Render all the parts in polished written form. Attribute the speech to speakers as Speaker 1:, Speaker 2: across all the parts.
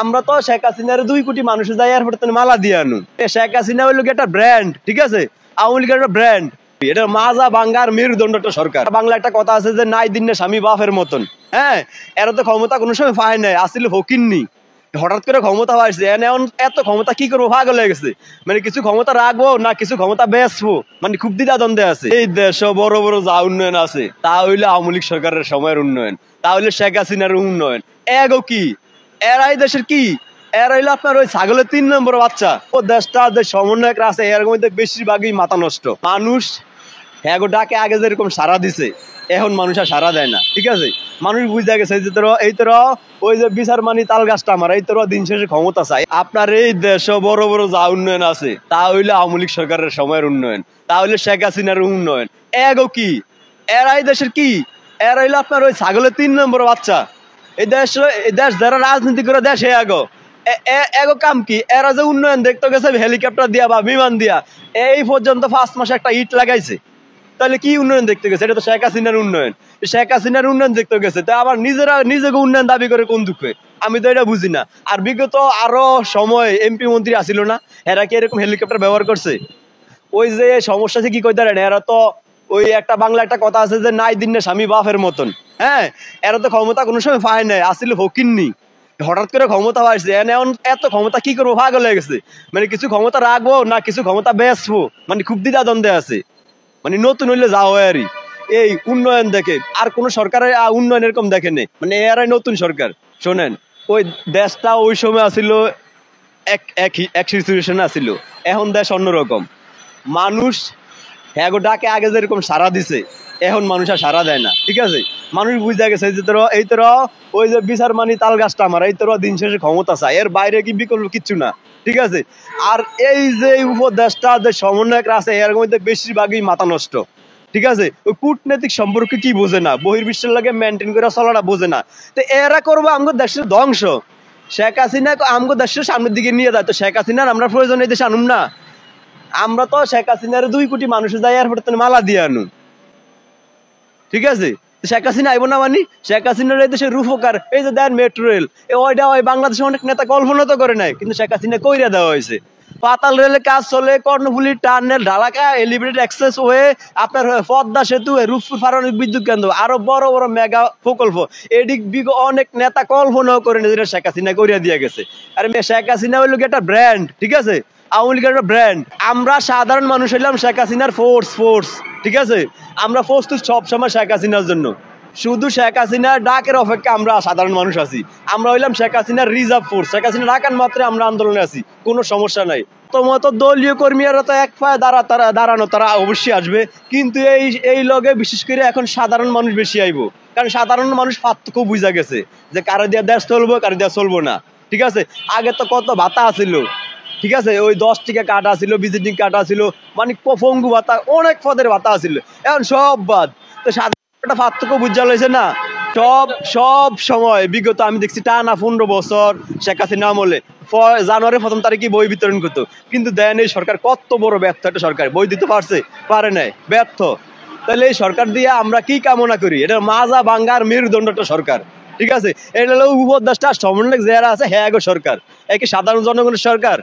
Speaker 1: আমরা তো শেখ হাসিনার 2 কোটি মানুষ যাই এয়ারপোর্টে মালা দিয়ে আনু। শেখ হাসিনা হইল একটা ব্র্যান্ড, ঠিক আছে? আওয়ামী লীগের একটা ব্র্যান্ড। এটা মাজা বাঙ্গার মেরুদণ্ড একটা সরকার। বাংলা একটা কথা আছে যে নাই দিন স্বামী বাপের মতন। হ্যাঁ, এরা তো ক্ষমতা কোনো সময় পায় নাই, আসলে ফকিন্নি। হঠাৎ করে ক্ষমতা পাইছে, এত ক্ষমতা কি করবো পাগল হয়ে গেছে। মানে কিছু ক্ষমতা রাখবো না কিছু ক্ষমতা বেচবো, মানে খুব দ্বিধা দ্বন্দ্বে আছে। এই দেশ বড় বড় যা উন্নয়ন আছে তা হইলে আওয়ামী লীগ সরকারের সময়ের উন্নয়ন, তাহলে শেখ হাসিনার উন্নয়ন। এগো কি এরাই দেশের কি এরা হইলো আপনার ওই ছাগলের 3 নম্বর বাচ্চা। ও দেশটা যে সমন্বয়ক আছে এর মধ্যে বেশিরভাগই মাথা নষ্ট মানুষ। হ্যাঁ গো ডাকে আগে যেরকম সারা দিছে এখন মানুষ আর সারা দেয় না, ঠিক আছে? মানুষ বুঝতে গেছে যে এই তোরা ওই যে বিচার মানি তাল গাছটা আমার এই তোরা দিন শেষে ক্ষমতা চাই। আপনার এই দেশ বড় বড় যা উন্নয়ন আছে তা হইলে আওয়ামী লীগ সরকারের সময়ের উন্নয়ন, তাহলে শেখ হাসিনার উন্নয়ন। এগো কি এরাই দেশের কি এরা হইলো আপনার ওই ছাগলের 3 নম্বর বাচ্চা। এই দেশ যারা রাজনীতি করে দেশ এগো এগো কাম কি? এরা যে উন্নয়ন দেখতে গেছে হেলিকপ্টার দিয়া বা বিমান দিয়া, এই পর্যন্ত 5 মাসে একটা ইট লাগাইছে। তাহলে কি উন্নয়ন দেখতে গেছে? এটা তো শেখ হাসিনার উন্নয়ন। শেখ হাসিনার উন্নয়ন দেখতে গেছে তা আবার নিজেকে উন্নয়ন দাবি করে কোন দুঃখে? আমি তো এটা বুঝি না। আর বিগত আরো সময় এমপি মন্ত্রী আসিল না, এরা কি এরকম হেলিকপ্টার ব্যবহার করছে? ওই যে সমস্যা কি কইতে পারেন, এরা তো ওই একটা বাংলা একটা কথা আছে যে নাই দিন স্বামী বাপের মতন। হ্যাঁ, এরা তো ক্ষমতা কোনো সময় পায় নাই, আসলে ফকিন্নি। হঠাৎ করে ক্ষমতা পাইছে, এত ক্ষমতা কি করবো পাগল হয়ে গেছে। মানে কিছু ক্ষমতা রাখবো না কিছু ক্ষমতা বেচবো, মানে খুব দ্বিধা দ্বন্দ্বে আছে। মানে নতুন হইলে যাও আরই এই উন্নয়ন দেখে আর কোন সরকারের উন্নয়ন এরকম দেখে নেই। মানে এরাই নতুন সরকার। শোনেন, ওই দেশটা ওই সময় আসিল এক সিচুয়েশন আসিল, এখন দেশ অন্যরকম। মানুষ হ্যাঁ গো ডাকে আগে যেরকম সারা দিছে এখন মানুষ আর সারা দেয় না, ঠিক আছে? মানুষ বুঝতে গেছে যে এই তোরা ওই যে বিচার মানি তাল গাছটা আমার এই তোরা দিন শেষে ক্ষমতা চায়, এর বাইরে কি বিকল্প কিচ্ছু না, ঠিক আছে? আর এই যে উপদেশটা যে সমন্বয়ক আছে এর মধ্যে বেশিরভাগই মাথা নষ্ট, ঠিক আছে? ওই কূটনৈতিক সম্পর্কে কি বোঝে না, বহির্বিশ্বের লাগে মেনটেন করে চলাটা বোঝে না। তো এরা করবো আমাদের দেশের ধ্বংস। শেখ হাসিনা আমাদের দেশের সামনের দিকে নিয়ে যায়, তো শেখ হাসিনার আমরা প্রয়োজন এই দেশে আনুম না। আমরা তো শেখ হাসিনার 2 কোটি মানুষ যাই এয়ারপোর্টে মালা দিয়ে আনু, ঠিক আছে? শেখ হাসিনা আইব না মানি? শেখ হাসিনার এই দেশের রূপকার এই যে দেন মেট্রো রেল, ওইটা ওই বাংলাদেশের অনেক নেতা কল্পনা তো করে নাই, কিন্তু শেখ হাসিনা কইরা দেওয়া হয়েছে। পাতাল রেলের কাজ চলে, Karnaphuli tunnel, Dhaka elevated expressway, আপনার পদ্মা সেতু, রূপপুর পারমাণবিক বিদ্যুৎ কেন্দ্র, আরো বড় বড় মেগা প্রকল্প, এদিক অনেক নেতা কল্পনাও করে না, যেটা শেখ হাসিনা করিয়া দিয়ে গেছে। আরে শেখ হাসিনা হইল একটা ব্র্যান্ড, ঠিক আছে? আওয়ামী লীগের একটা ব্র্যান্ড। আমরা সাধারণ মানুষ হইলাম শেখ হাসিনার ফোর্স, ঠিক আছে? আমরা প্রস্তুত সবসময় শেখ হাসিনার জন্য। শুধু শেখ হাসিনার ডাকের অপেক্ষা আমরা সাধারণ মানুষ আছি। আমরা হইলাম শেখ হাসিনার রিজার্ভ ফোর্স। শেখ হাসিনা ডাকান মাত্রে আমরা আন্দোলনে আছি, কোনো সমস্যা নাই। তোমার তো দলীয় কর্মীরা তো এক পায়ে দাঁড়ানো, তারা অবশ্যই আসবে, কিন্তু এই লগে বিশেষ করে এখন সাধারণ মানুষ বেশি আইব। কারণ সাধারণ মানুষ পার্থক্য বুঝা গেছে যে কারো দিয়া দেশ চলবো কারো দিয়া চলবো না, ঠিক আছে? আগে তো কত ভাতা আছিল, ঠিক আছে? ওই 10 টাকা কাটা ছিল, ভিজিটিং কাটা ছিল, মানে পঙ্গু ভাতা, অনেক পদের ভাতা আছিল, এখন সব বাদ। তো সাধারণ পার্থক্য বুঝা লইছে না। সব সময় বিগত আমি দেখছি টানা 15 বছর শেখ হাসিনা আমলে জানুয়ারি 1 তারিখে বই বিতরণ করতো, কিন্তু দেন এই সরকার কত বড় ব্যর্থ একটা সরকার। বই দিতে পারে নাই, ব্যর্থ। তাহলে এই সরকার দিয়ে আমরা কি কামনা করি? এটা মাজা বাঙ্গার মেরুদণ্ড একটা সরকার, ঠিক আছে? এটা হলো উপদেষ্টা সমন্বয়ক যারা আছে হ্যাঁ গো সরকার, একে সাধারণ জনগণের সরকার।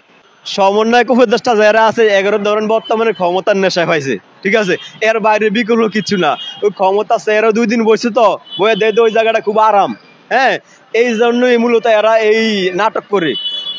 Speaker 1: সমন্বয়ক উপদেষ্টা যারা আছে 11 ধরেন বর্তমানে ক্ষমতার নেশায় পাইছে, ঠিক আছে? এর বাইরে বিকল্প কিছু না। ওই ক্ষমতা এরা 2 দিন বসে তো বয়ে দেয় ওই জায়গাটা খুব আরাম। হ্যাঁ, এই জন্যই মূলত এরা এই নাটক করে।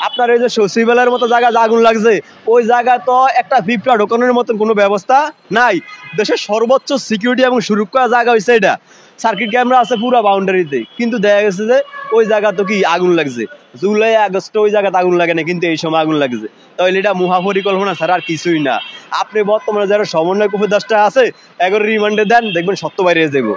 Speaker 1: আপনার এই যে সচিবালয়ের মতো জায়গা আগুন লাগছে, ওই জায়গায় তো একটা পিঁপড়া ঢোকানোর মতন কোনো ব্যবস্থা নাই। দেশের সর্বোচ্চ সিকিউরিটি এবং সুরক্ষা জায়গা হয়েছে এটা। সার্কিট ক্যামেরা আছে পুরো বাউন্ডারিতে, কিন্তু দেখা গেছে যে ওই জায়গা তো কি আগুন লাগছে। জুলাই আগস্টে ওই জায়গাতে আগুন লাগে না, কিন্তু এই সময় আগুন লাগছে। তাহলে এটা মহাপরিকল্পনা ছাড়া আর কিছুই না। আপনি বর্তমানে যারা সমন্বয়ক উপদেষ্টা আছে এগুলো রিমান্ডে দেন, দেখবেন সত্য বাইরে যাবো।